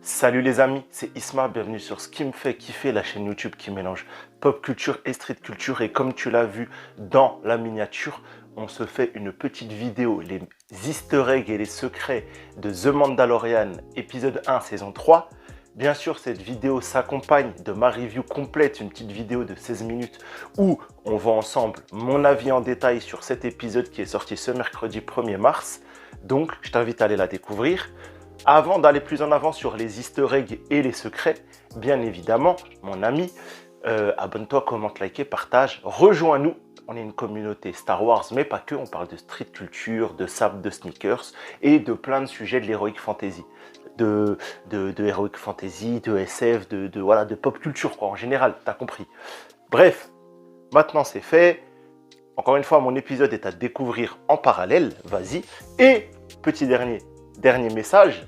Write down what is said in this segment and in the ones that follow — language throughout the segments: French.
Salut les amis, c'est Isma, bienvenue sur Ce qui me fait kiffer, la chaîne YouTube qui mélange pop culture et street culture. Et comme tu l'as vu dans la miniature, on se fait une petite vidéo, les easter eggs et les secrets de The Mandalorian, épisode 1, saison 3. Bien sûr, cette vidéo s'accompagne de ma review complète, une petite vidéo de 16 minutes où on voit ensemble mon avis en détail sur cet épisode qui est sorti ce mercredi 1er mars. Donc, je t'invite à aller la découvrir. Avant d'aller plus en avant sur les easter eggs et les secrets, bien évidemment, mon ami, abonne-toi, commente, like, partage, rejoins-nous. On est une communauté Star Wars, mais pas que. On parle de street culture, de sable, de sneakers et de plein de sujets de l'heroic fantasy. De heroic fantasy, de SF, voilà, de pop culture, quoi, en général, t'as compris. Bref, maintenant c'est fait. Encore une fois, mon épisode est à découvrir en parallèle, vas-y. Et, petit dernier message,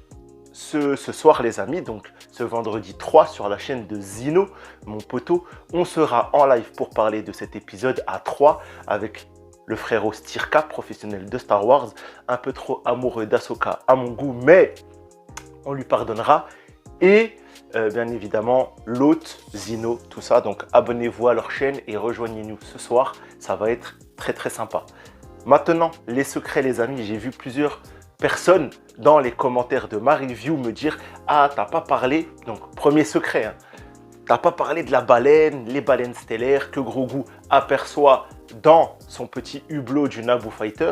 ce soir les amis, donc ce vendredi 3 sur la chaîne de Zino, mon poteau, on sera en live pour parler de cet épisode à 3 avec le frérot Stirka, professionnel de Star Wars, un peu trop amoureux d'Ahsoka à mon goût, mais on lui pardonnera. Et bien évidemment l'hôte Zino, tout ça. Donc abonnez-vous à leur chaîne et rejoignez-nous ce soir, ça va être très sympa. Maintenant, les secrets les amis, j'ai vu plusieurs personnes dans les commentaires de ma review me dire « Ah, t'as pas parlé », donc premier secret, hein, t'as pas parlé de la baleine, les baleines stellaires que Grogu aperçoit dans son petit hublot du Naboo Fighter.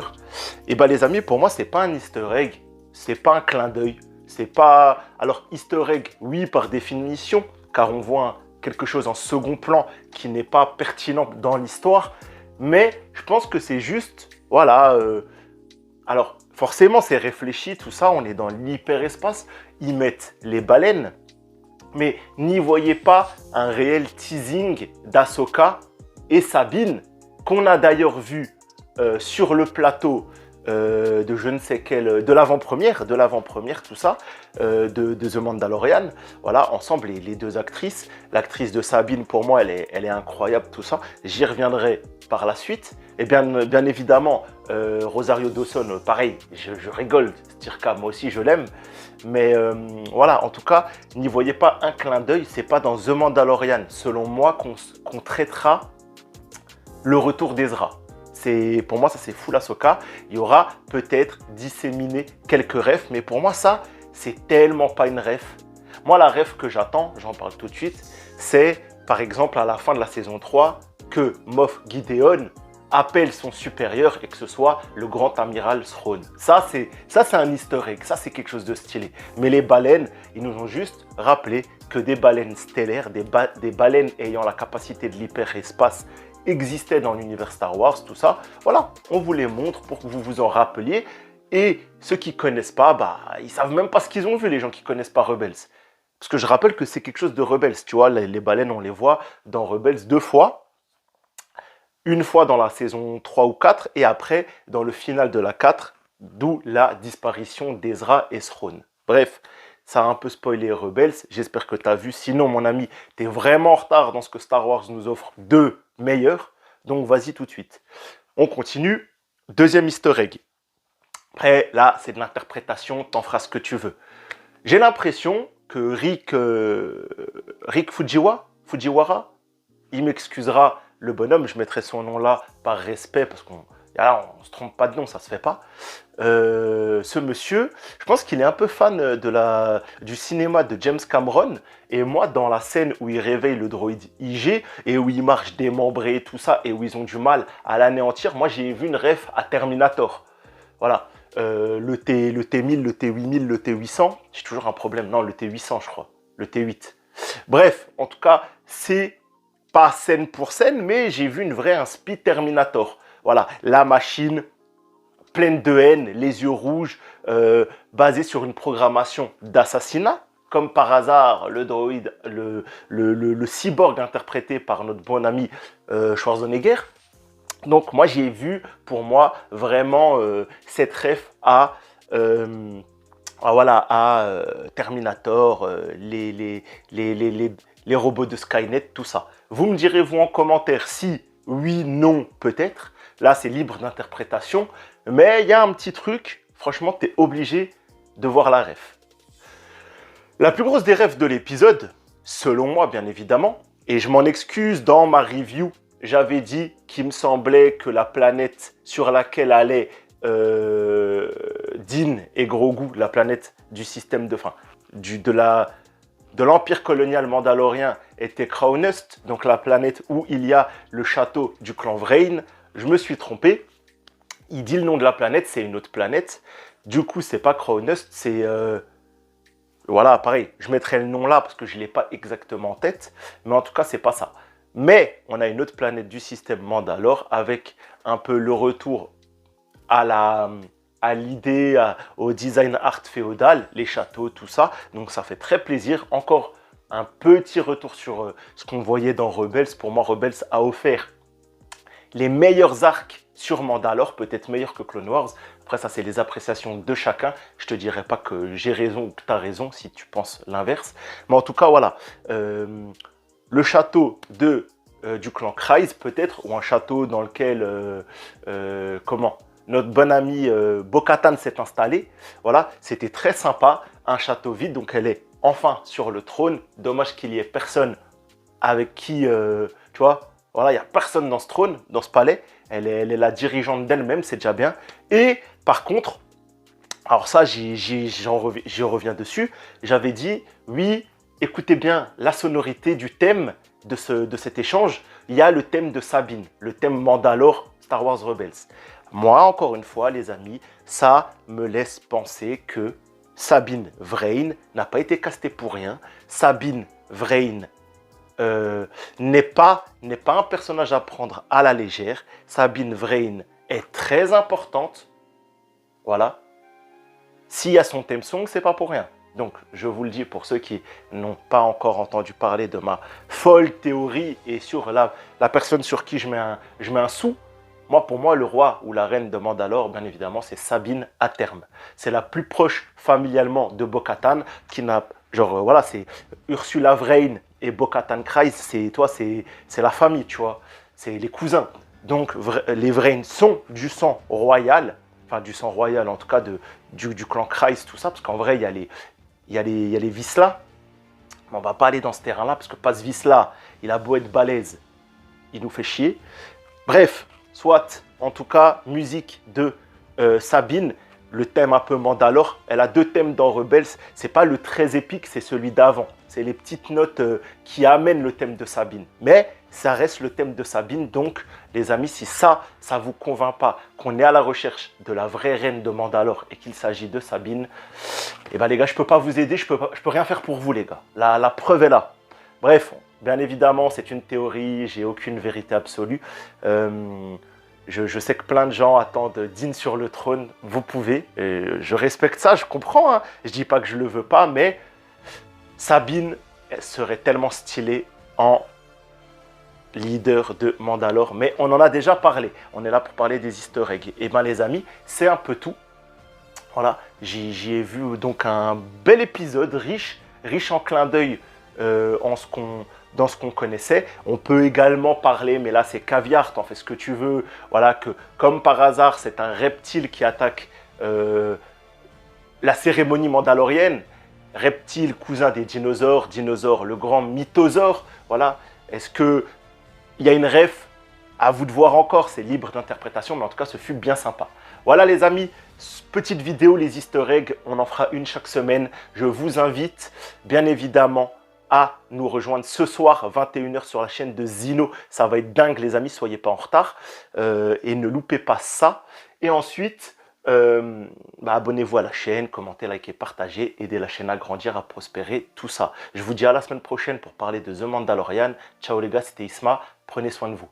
Et bien les amis, pour moi, c'est pas un easter egg, c'est pas un clin d'œil, c'est pas... Alors easter egg, oui, par définition, car on voit quelque chose en second plan qui n'est pas pertinent dans l'histoire, mais je pense que c'est juste, voilà, alors forcément c'est réfléchi, tout ça, on est dans l'hyperespace, ils mettent les baleines, mais n'y voyez pas un réel teasing d'Ahsoka et Sabine, qu'on a d'ailleurs vu sur le plateau de je ne sais quel, de l'avant-première, tout ça, de The Mandalorian. Voilà, ensemble, les deux actrices. L'actrice de Sabine, pour moi, elle est incroyable, tout ça. J'y reviendrai par la suite. Et bien évidemment, Rosario Dawson, pareil, je rigole, Stirka, moi aussi, je l'aime. Mais voilà, en tout cas, n'y voyez pas un clin d'œil. C'est pas dans The Mandalorian, selon moi, qu'on traitera le retour d'Ezra. Pour moi, ça c'est full Ahsoka. Il y aura peut-être disséminé quelques refs, mais pour moi, ça, c'est tellement pas une ref. Moi, la ref que j'attends, j'en parle tout de suite, c'est par exemple à la fin de la saison 3 que Moff Gideon appelle son supérieur et que ce soit le grand amiral Thrawn. Ça, c'est un easter egg, ça, c'est quelque chose de stylé. Mais les baleines, ils nous ont juste rappelé que des baleines stellaires, des baleines ayant la capacité de l'hyperespace existait dans l'univers Star Wars, tout ça. Voilà, on vous les montre pour que vous vous en rappeliez. Et ceux qui ne connaissent pas, bah, ils ne savent même pas ce qu'ils ont vu, les gens qui ne connaissent pas Rebels. Parce que je rappelle que c'est quelque chose de Rebels. Tu vois, les baleines, on les voit dans Rebels 2 fois. Une fois dans la saison 3 ou 4 et après dans le final de la 4, d'où la disparition d'Ezra et Thrawn. Bref, ça a un peu spoilé Rebels, j'espère que tu as vu. Sinon, mon ami, tu es vraiment en retard dans ce que Star Wars nous offre de meilleur. Donc, vas-y tout de suite. On continue. Deuxième easter egg. Après, là, c'est de l'interprétation, t'en feras ce que tu veux. J'ai l'impression que Rick Fujiwara, il m'excusera le bonhomme, je mettrai son nom là par respect, parce qu'on ne se trompe pas de nom, ça se fait pas. Ce monsieur, je pense qu'il est un peu fan du cinéma de James Cameron. Et moi, dans la scène où il réveille le droïde IG et où il marche démembré et tout ça, et où ils ont du mal à l'anéantir, moi j'ai vu une ref à Terminator. Voilà. Le T1000, le T8000, le T800, j'ai toujours un problème. Non, le T800, je crois. Le T8. Bref, en tout cas, c'est pas scène pour scène, mais j'ai vu une vraie speed Terminator. Voilà, la machine pleine de haine, les yeux rouges, basée sur une programmation d'assassinat. Comme par hasard, le droïde, le cyborg interprété par notre bon ami Schwarzenegger. Donc moi, j'ai vu, pour moi, vraiment cette ref à Terminator, les robots de Skynet, tout ça. Vous me direz, vous, en commentaire, si oui, non, peut-être. Là, c'est libre d'interprétation. Mais il y a un petit truc, franchement, tu es obligé de voir la ref. La plus grosse des rêves de l'épisode, selon moi bien évidemment, et je m'en excuse, dans ma review, j'avais dit qu'il me semblait que la planète sur laquelle allaient Din et Grogu, la planète du système de l'empire colonial mandalorien, était Kraunust, donc la planète où il y a le château du clan Vrain. Je me suis trompé. Il dit le nom de la planète, c'est une autre planète. Du coup, c'est pas Kraunust, c'est... voilà, pareil, je mettrai le nom là parce que je ne l'ai pas exactement en tête. Mais en tout cas, c'est pas ça. Mais on a une autre planète du système Mandalore avec un peu le retour à l'idée, au design art féodal, les châteaux, tout ça. Donc ça fait très plaisir. Encore un petit retour sur ce qu'on voyait dans Rebels. Pour moi, Rebels a offert les meilleurs arcs sur Mandalore, peut-être meilleurs que Clone Wars. Après, ça, c'est les appréciations de chacun. Je te dirai pas que j'ai raison ou que tu as raison si tu penses l'inverse. Mais en tout cas, voilà. Le château du clan Kryze, peut-être, ou un château dans lequel, notre bon ami Bo-Katan s'est installé. Voilà, c'était très sympa. Un château vide, donc elle est enfin sur le trône. Dommage qu'il n'y ait personne avec qui, tu vois, voilà, il n'y a personne dans ce trône, dans ce palais. Elle est la dirigeante d'elle-même, c'est déjà bien. Et par contre, alors ça, j'y reviens dessus. J'avais dit, oui, écoutez bien la sonorité du thème de cet échange. Il y a le thème de Sabine, le thème Mandalore Star Wars Rebels. Moi, encore une fois, les amis, ça me laisse penser que Sabine Vrain n'a pas été castée pour rien. Sabine Vrain n'est pas un personnage à prendre à la légère. Sabine Vrain est très importante. Voilà. S'il y a son theme song, c'est pas pour rien. Donc, je vous le dis pour ceux qui n'ont pas encore entendu parler de ma folle théorie et sur la personne sur qui je mets un sou. Moi, pour moi, le roi ou la reine de Mandalore, bien évidemment, c'est Sabine à terme. C'est la plus proche familialement de Bo-Katan, qui n'a, genre, voilà, c'est Ursula Vrain et Bo-Katan Kryze, c'est la famille, tu vois, c'est les cousins. Donc, les Vrain sont du sang royal, enfin, du sang royal, en tout cas, du clan Kryze, tout ça, parce qu'en vrai, il y a les Vizsla. On va pas aller dans ce terrain-là, parce que Paz Vizsla, il a beau être balèze, il nous fait chier. Bref, soit, en tout cas, musique de Sabine, le thème un peu Mandalore. Elle a deux thèmes dans Rebels. C'est pas le très épique, c'est celui d'avant. C'est les petites notes qui amènent le thème de Sabine. Mais ça reste le thème de Sabine. Donc, les amis, si ça vous convainc pas qu'on est à la recherche de la vraie reine de Mandalore et qu'il s'agit de Sabine, eh ben les gars, je peux pas vous aider, je peux rien faire pour vous, les gars. La preuve est là. Bref, bien évidemment, c'est une théorie, j'ai aucune vérité absolue. Je sais que plein de gens attendent Din sur le trône, vous pouvez, et je respecte ça, je comprends, hein. Je dis pas que je le veux pas, mais Sabine serait tellement stylée en leader de Mandalore, mais on en a déjà parlé, on est là pour parler des easter eggs. Et bien les amis, c'est un peu tout. Voilà, j'y ai vu donc un bel épisode, riche en clins d'œil dans ce qu'on connaissait. On peut également parler, mais là c'est caviar, t'en fais ce que tu veux. Voilà, que comme par hasard, c'est un reptile qui attaque la cérémonie mandalorienne. Reptile, cousin des dinosaures, le grand mythosaure. Voilà, est-ce qu'il y a une ref? À vous de voir encore, c'est libre d'interprétation, mais en tout cas, ce fut bien sympa. Voilà les amis, petite vidéo, les easter eggs, on en fera une chaque semaine. Je vous invite, bien évidemment, à nous rejoindre ce soir, 21 h sur la chaîne de Zino. Ça va être dingue les amis, soyez pas en retard. Et ne loupez pas ça. Et ensuite, abonnez-vous à la chaîne, commentez, likez, partagez, aidez la chaîne à grandir, à prospérer, tout ça. Je vous dis à la semaine prochaine pour parler de The Mandalorian. Ciao les gars, c'était Isma, prenez soin de vous.